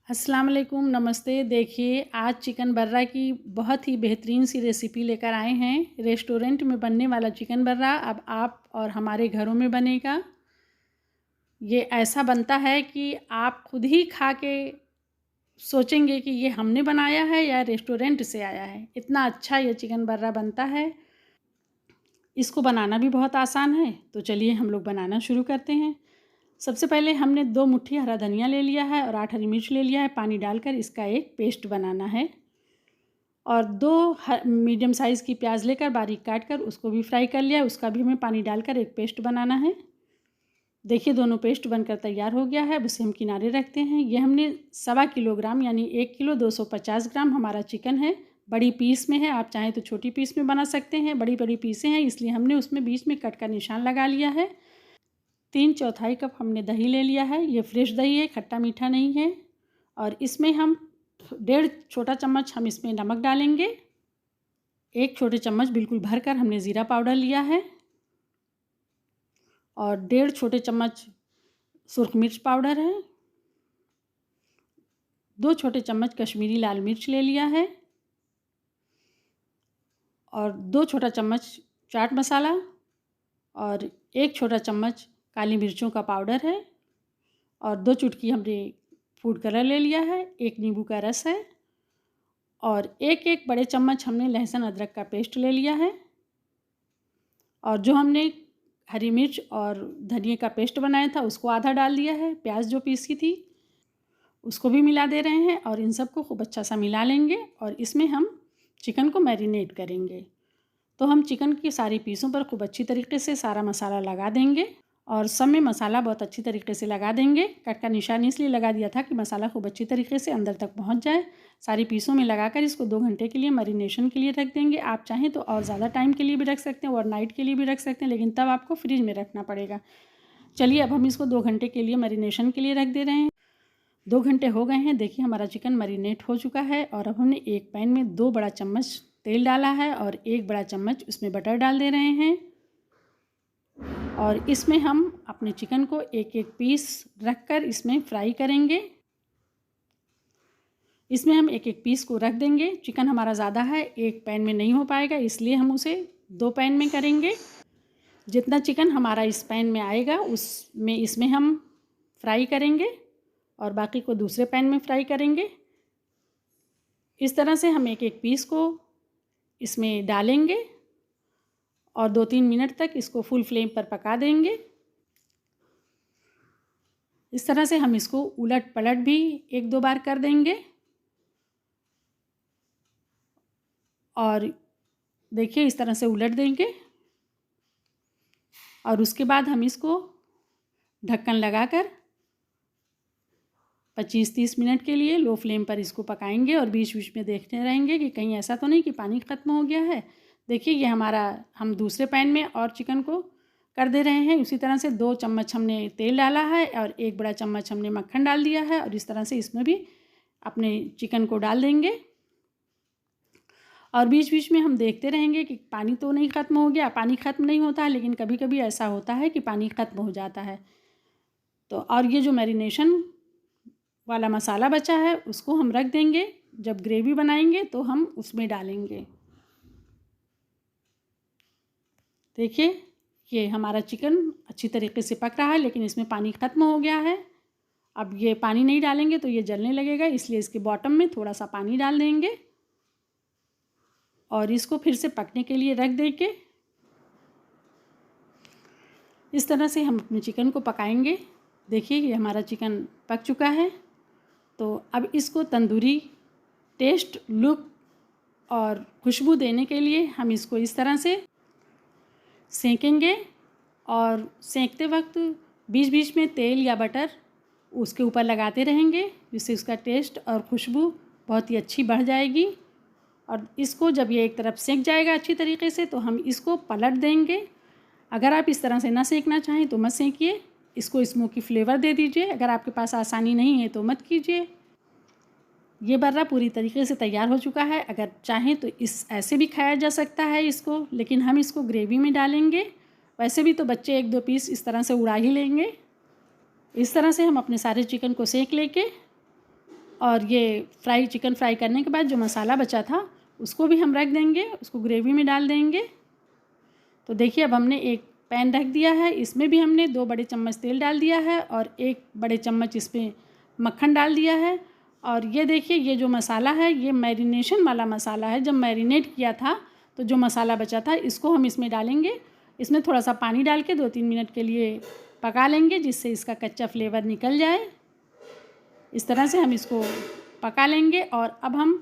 अस्सलाम वालेकुम, नमस्ते। देखिए, आज चिकन बर्रा की बहुत ही बेहतरीन सी रेसिपी लेकर आए हैं। रेस्टोरेंट में बनने वाला चिकन बर्रा अब आप और हमारे घरों में बनेगा। ये ऐसा बनता है कि आप खुद ही खा के सोचेंगे कि ये हमने बनाया है या रेस्टोरेंट से आया है। इतना अच्छा ये चिकन बर्रा बनता है। इसको बनाना भी बहुत आसान है, तो चलिए हम लोग बनाना शुरू करते हैं। सबसे पहले हमने 2 मुट्ठी हरा धनिया ले लिया है और 8 हरी मिर्च ले लिया है। पानी डालकर इसका एक पेस्ट बनाना है। और 2 मीडियम साइज़ की प्याज लेकर बारीक काट कर उसको भी फ्राई कर लिया है। उसका भी हमें पानी डालकर एक पेस्ट बनाना है। देखिए, दोनों पेस्ट बनकर तैयार हो गया है। अब उसे हम किनारे रखते हैं। ये हमने 1.25 किलोग्राम यानी 1 किलो 250 ग्राम हमारा चिकन है। बड़ी पीस में है, आप चाहें तो छोटी पीस में बना सकते हैं। बड़ी बड़ी पीसें हैं, इसलिए हमने उसमें बीच में कट का निशान लगा लिया है। 3/4 कप हमने दही ले लिया है। ये फ्रेश दही है, खट्टा मीठा नहीं है। और इसमें हम 1.5 छोटा चम्मच हम इसमें नमक डालेंगे। 1 छोटे चम्मच बिल्कुल भर कर हमने ज़ीरा पाउडर लिया है। और 1.5 छोटे चम्मच सुर्ख मिर्च पाउडर है। 2 छोटे चम्मच कश्मीरी लाल मिर्च ले लिया है। और 2 छोटा चम्मच चाट मसाला और 1 छोटा चम्मच काली मिर्चों का पाउडर है। और 2 चुटकी हमने फूड कलर ले लिया है। 1 नींबू का रस है। और एक बड़े चम्मच हमने लहसुन अदरक का पेस्ट ले लिया है। और जो हमने हरी मिर्च और धनिया का पेस्ट बनाया था उसको आधा डाल दिया है। प्याज जो पीसी थी उसको भी मिला दे रहे हैं और इन सबको खूब अच्छा सा मिला लेंगे। और इसमें हम चिकन को मैरिनेट करेंगे। तो हम चिकन की सारी पीसों पर खूब अच्छी तरीके से सारा मसाला लगा देंगे और सब में मसाला बहुत अच्छी तरीके से लगा देंगे। कट का निशान इसलिए लगा दिया था कि मसाला खूब अच्छी तरीके से अंदर तक पहुंच जाए। सारी पीसों में लगाकर इसको 2 घंटे के लिए मैरिनेशन के लिए रख देंगे। आप चाहें तो और ज़्यादा टाइम के लिए भी रख सकते हैं, ओवरनाइट के लिए भी रख सकते हैं, लेकिन तब आपको फ्रिज में रखना पड़ेगा। चलिए, अब हम इसको 2 घंटे के लिए मैरिनेशन के लिए रख दे रहे हैं। 2 घंटे हो गए हैं। देखिए, हमारा चिकन मैरिनेट हो चुका है। और अब हमने एक पैन में 2 बड़ा चम्मच तेल डाला है और 1 बड़ा चम्मच उसमें बटर डाल दे रहे हैं। और इसमें हम अपने चिकन को एक पीस रखकर इसमें फ्राई करेंगे। इसमें हम एक पीस को रख देंगे। चिकन हमारा ज़्यादा है, एक पैन में नहीं हो पाएगा, इसलिए हम उसे 2 पैन में करेंगे। जितना चिकन हमारा इस पैन में आएगा उसमें इसमें हम फ्राई करेंगे और बाकी को दूसरे पैन में फ्राई करेंगे। इस तरह से हम एक पीस को इसमें डालेंगे और 2-3 मिनट तक इसको फुल फ्लेम पर पका देंगे। इस तरह से हम इसको उलट पलट भी 1-2 बार कर देंगे। और देखिए, इस तरह से उलट देंगे और उसके बाद हम इसको ढक्कन लगाकर 25-30 मिनट के लिए लो फ्लेम पर इसको पकाएंगे और बीच बीच में देखते रहेंगे कि कहीं ऐसा तो नहीं कि पानी ख़त्म हो गया है। देखिए, ये हमारा हम दूसरे पैन में और चिकन को कर दे रहे हैं। उसी तरह से 2 चम्मच हमने तेल डाला है और 1 बड़ा चम्मच हमने मक्खन डाल दिया है और इस तरह से इसमें भी अपने चिकन को डाल देंगे। और बीच बीच में हम देखते रहेंगे कि पानी तो नहीं ख़त्म हो गया। पानी ख़त्म नहीं होता है, लेकिन कभी कभी ऐसा होता है कि पानी ख़त्म हो जाता है। तो और ये जो मैरिनेशन वाला मसाला बचा है उसको हम रख देंगे। जब ग्रेवी बनाएंगे तो हम उसमें डालेंगे। देखिए, ये हमारा चिकन अच्छी तरीके से पक रहा है, लेकिन इसमें पानी ख़त्म हो गया है। अब ये पानी नहीं डालेंगे तो ये जलने लगेगा, इसलिए इसके बॉटम में थोड़ा सा पानी डाल देंगे और इसको फिर से पकने के लिए रख देंगे। इस तरह से हम अपने चिकन को पकाएंगे। देखिए, ये हमारा चिकन पक चुका है। तो अब इसको तंदूरी टेस्ट, लुक और खुशबू देने के लिए हम इसको इस तरह से सेकेंगे। और सेकते वक्त बीच बीच में तेल या बटर उसके ऊपर लगाते रहेंगे, जिससे उसका टेस्ट और खुशबू बहुत ही अच्छी बढ़ जाएगी। और इसको जब ये एक तरफ सेक जाएगा अच्छी तरीके से तो हम इसको पलट देंगे। अगर आप इस तरह से ना सेकना चाहें तो मत सेकिए, इसको स्मोकी फ्लेवर दे दीजिए। अगर आपके पास आसानी नहीं है तो मत कीजिए। ये बर्रा पूरी तरीके से तैयार हो चुका है। अगर चाहें तो इस ऐसे भी खाया जा सकता है इसको, लेकिन हम इसको ग्रेवी में डालेंगे। वैसे भी तो बच्चे 1-2 पीस इस तरह से उड़ा ही लेंगे। इस तरह से हम अपने सारे चिकन को सेक लेके और ये चिकन फ्राई करने के बाद जो मसाला बचा था उसको भी हम रख देंगे, उसको ग्रेवी में डाल देंगे। तो देखिए अब हमने एक पैन रख दिया है, इसमें भी हमने 2 बड़े चम्मच तेल डाल दिया है और 1 बड़े चम्मच इसमें मक्खन डाल दिया है। और ये देखिए ये जो मसाला है ये मैरिनेशन वाला मसाला है। जब मैरिनेट किया था तो जो मसाला बचा था इसको हम इसमें डालेंगे। इसमें थोड़ा सा पानी डाल के 2-3 मिनट के लिए पका लेंगे, जिससे इसका कच्चा फ्लेवर निकल जाए। इस तरह से हम इसको पका लेंगे। और अब हम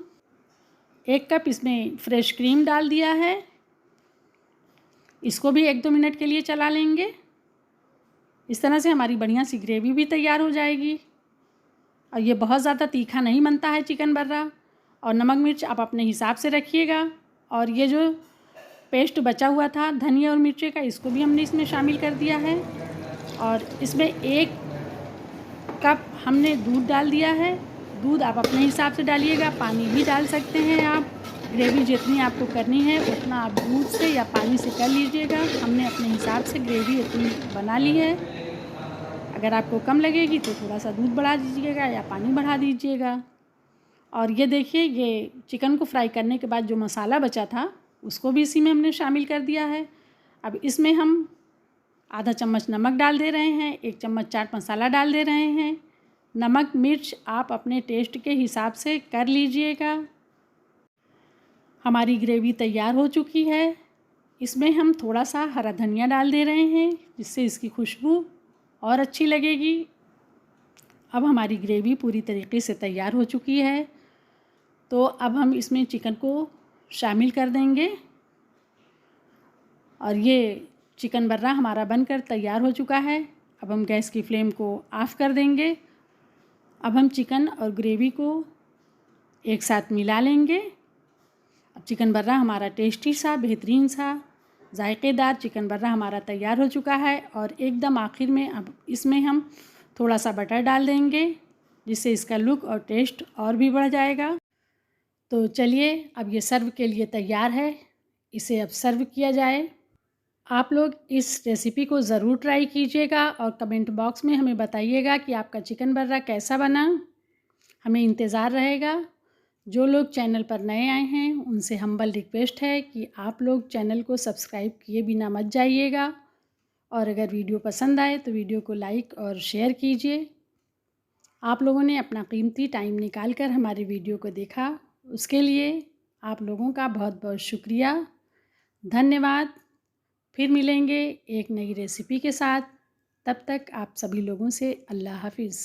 1 कप इसमें फ्रेश क्रीम डाल दिया है, इसको भी 1-2 मिनट के लिए चला लेंगे। इस तरह से हमारी बढ़िया सी ग्रेवी भी तैयार हो जाएगी। और ये बहुत ज़्यादा तीखा नहीं बनता है चिकन बर्रा। और नमक मिर्च आप अपने हिसाब से रखिएगा। और ये जो पेस्ट बचा हुआ था धनिया और मिर्ची का, इसको भी हमने इसमें शामिल कर दिया है। और इसमें 1 कप हमने दूध डाल दिया है। दूध आप अपने हिसाब से डालिएगा, पानी भी डाल सकते हैं आप। ग्रेवी जितनी आपको करनी है उतना आप दूध से या पानी से कर लीजिएगा। हमने अपने हिसाब से ग्रेवी इतनी बना ली है। अगर आपको कम लगेगी तो थोड़ा सा दूध बढ़ा दीजिएगा या पानी बढ़ा दीजिएगा। और ये देखिए ये चिकन को फ्राई करने के बाद जो मसाला बचा था उसको भी इसी में हमने शामिल कर दिया है। अब इसमें हम आधा चम्मच नमक डाल दे रहे हैं, 1 चम्मच चाट मसाला डाल दे रहे हैं। नमक मिर्च आप अपने टेस्ट के हिसाब से कर लीजिएगा। हमारी ग्रेवी तैयार हो चुकी है। इसमें हम थोड़ा सा हरा धनिया डाल दे रहे हैं, जिससे इसकी खुशबू और अच्छी लगेगी। अब हमारी ग्रेवी पूरी तरीके से तैयार हो चुकी है। तो अब हम इसमें चिकन को शामिल कर देंगे। और ये चिकन बर्रा हमारा बनकर तैयार हो चुका है। अब हम गैस की फ्लेम को ऑफ़ कर देंगे। अब हम चिकन और ग्रेवी को एक साथ मिला लेंगे। अब चिकन बर्रा हमारा टेस्टी सा बेहतरीन सा जायकेदार चिकन बर्रा हमारा तैयार हो चुका है। और एकदम आखिर में अब इसमें हम थोड़ा सा बटर डाल देंगे, जिससे इसका लुक और टेस्ट और भी बढ़ जाएगा। तो चलिए अब ये सर्व के लिए तैयार है, इसे अब सर्व किया जाए। आप लोग इस रेसिपी को ज़रूर ट्राई कीजिएगा और कमेंट बॉक्स में हमें बताइएगा कि आपका चिकन बर्रा कैसा बना। हमें इंतज़ार रहेगा। जो लोग चैनल पर नए आए हैं उनसे हम्बल रिक्वेस्ट है कि आप लोग चैनल को सब्सक्राइब किए बिना मत जाइएगा। और अगर वीडियो पसंद आए तो वीडियो को लाइक और शेयर कीजिए। आप लोगों ने अपना कीमती टाइम निकाल कर हमारे वीडियो को देखा, उसके लिए आप लोगों का बहुत बहुत शुक्रिया, धन्यवाद। फिर मिलेंगे एक नई रेसिपी के साथ। तब तक आप सभी लोगों से अल्लाह हाफिज़।